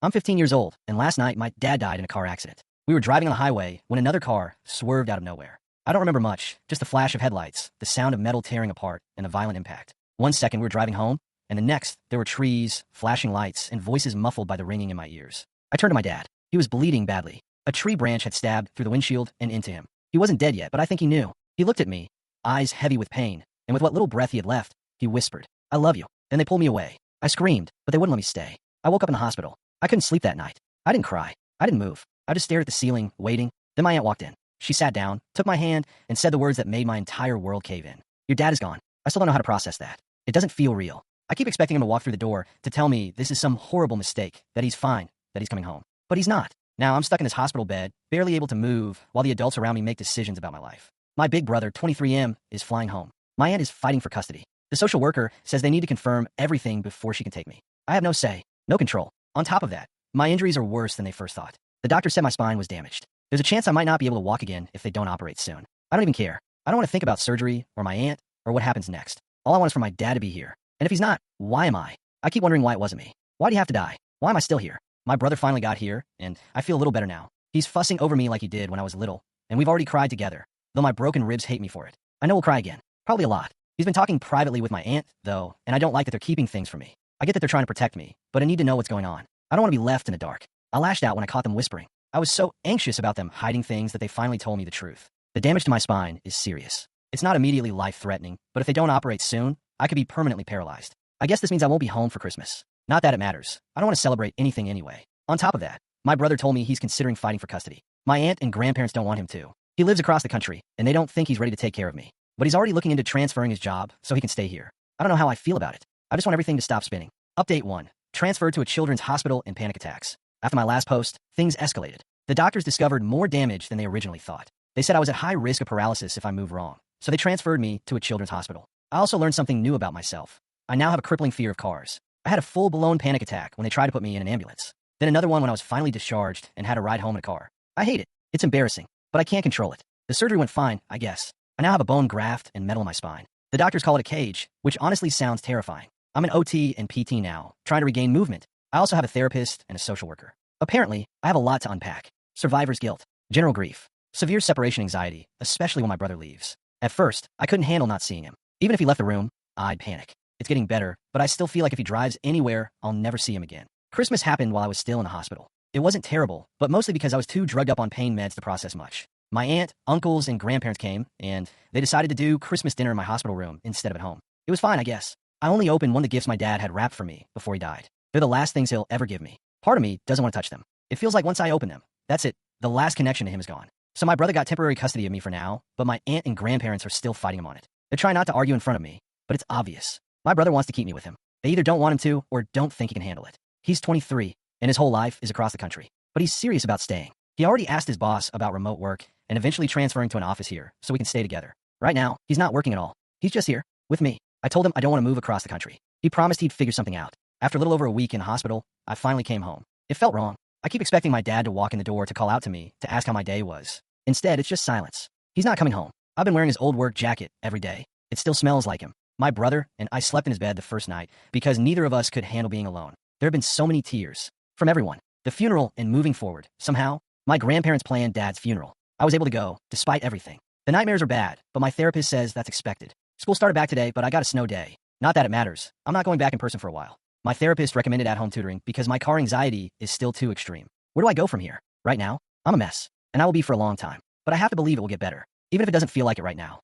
I'm 15 years old, and last night my dad died in a car accident. We were driving on the highway when another car swerved out of nowhere. I don't remember much, just the flash of headlights, the sound of metal tearing apart, and a violent impact. One second we were driving home, and the next there were trees, flashing lights, and voices muffled by the ringing in my ears. I turned to my dad. He was bleeding badly. A tree branch had stabbed through the windshield and into him. He wasn't dead yet, but I think he knew. He looked at me, eyes heavy with pain, and with what little breath he had left, he whispered, "I love you." Then they pulled me away. I screamed, but they wouldn't let me stay. I woke up in the hospital. I couldn't sleep that night. I didn't cry. I didn't move. I just stared at the ceiling, waiting. Then my aunt walked in. She sat down, took my hand, and said the words that made my entire world cave in. "Your dad is gone." I still don't know how to process that. It doesn't feel real. I keep expecting him to walk through the door to tell me this is some horrible mistake, that he's fine, that he's coming home. But he's not. Now I'm stuck in this hospital bed, barely able to move, while the adults around me make decisions about my life. My big brother, 23M, is flying home. My aunt is fighting for custody. The social worker says they need to confirm everything before she can take me. I have no say, no control. On top of that, my injuries are worse than they first thought. The doctor said my spine was damaged. There's a chance I might not be able to walk again if they don't operate soon. I don't even care. I don't want to think about surgery, or my aunt, or what happens next. All I want is for my dad to be here. And if he's not, why am I? I keep wondering why it wasn't me. Why do you have to die? Why am I still here? My brother finally got here, and I feel a little better now. He's fussing over me like he did when I was little, and we've already cried together, though my broken ribs hate me for it. I know we'll cry again. Probably a lot. He's been talking privately with my aunt, though, and I don't like that they're keeping things from me. I get that they're trying to protect me, but I need to know what's going on. I don't want to be left in the dark. I lashed out when I caught them whispering. I was so anxious about them hiding things that they finally told me the truth. The damage to my spine is serious. It's not immediately life-threatening, but if they don't operate soon, I could be permanently paralyzed. I guess this means I won't be home for Christmas. Not that it matters. I don't want to celebrate anything anyway. On top of that, my brother told me he's considering fighting for custody. My aunt and grandparents don't want him to. He lives across the country, and they don't think he's ready to take care of me. But he's already looking into transferring his job so he can stay here. I don't know how I feel about it. I just want everything to stop spinning. Update 1. Transferred to a children's hospital in panic attacks. After my last post, things escalated. The doctors discovered more damage than they originally thought. They said I was at high risk of paralysis if I moved wrong, so they transferred me to a children's hospital. I also learned something new about myself. I now have a crippling fear of cars. I had a full-blown panic attack when they tried to put me in an ambulance. Then another one when I was finally discharged and had a ride home in a car. I hate it. It's embarrassing, but I can't control it. The surgery went fine, I guess. I now have a bone graft and metal in my spine. The doctors call it a cage, which honestly sounds terrifying. I'm an OT and PT now, trying to regain movement. I also have a therapist and a social worker. Apparently, I have a lot to unpack. Survivor's guilt, general grief, severe separation anxiety, especially when my brother leaves. At first, I couldn't handle not seeing him. Even if he left the room, I'd panic. It's getting better, but I still feel like if he drives anywhere, I'll never see him again. Christmas happened while I was still in the hospital. It wasn't terrible, but mostly because I was too drugged up on pain meds to process much. My aunt, uncles, and grandparents came, and they decided to do Christmas dinner in my hospital room instead of at home. It was fine, I guess. I only opened one of the gifts my dad had wrapped for me before he died. They're the last things he'll ever give me. Part of me doesn't want to touch them. It feels like once I open them, that's it. The last connection to him is gone. So my brother got temporary custody of me for now, but my aunt and grandparents are still fighting him on it. They try not to argue in front of me, but it's obvious. My brother wants to keep me with him. They either don't want him to or don't think he can handle it. He's 23, and his whole life is across the country. But he's serious about staying. He already asked his boss about remote work and eventually transferring to an office here so we can stay together. Right now, he's not working at all. He's just here, with me. I told him I don't want to move across the country. He promised he'd figure something out. After a little over a week in the hospital, I finally came home. It felt wrong. I keep expecting my dad to walk in the door to call out to me to ask how my day was. Instead, it's just silence. He's not coming home. I've been wearing his old work jacket every day. It still smells like him. My brother and I slept in his bed the first night because neither of us could handle being alone. There have been so many tears. From everyone. The funeral and moving forward. Somehow, my grandparents planned Dad's funeral. I was able to go, despite everything. The nightmares are bad, but my therapist says that's expected. School started back today, but I got a snow day. Not that it matters. I'm not going back in person for a while. My therapist recommended at-home tutoring because my car anxiety is still too extreme. Where do I go from here? Right now, I'm a mess, and I will be for a long time. But I have to believe it will get better, even if it doesn't feel like it right now.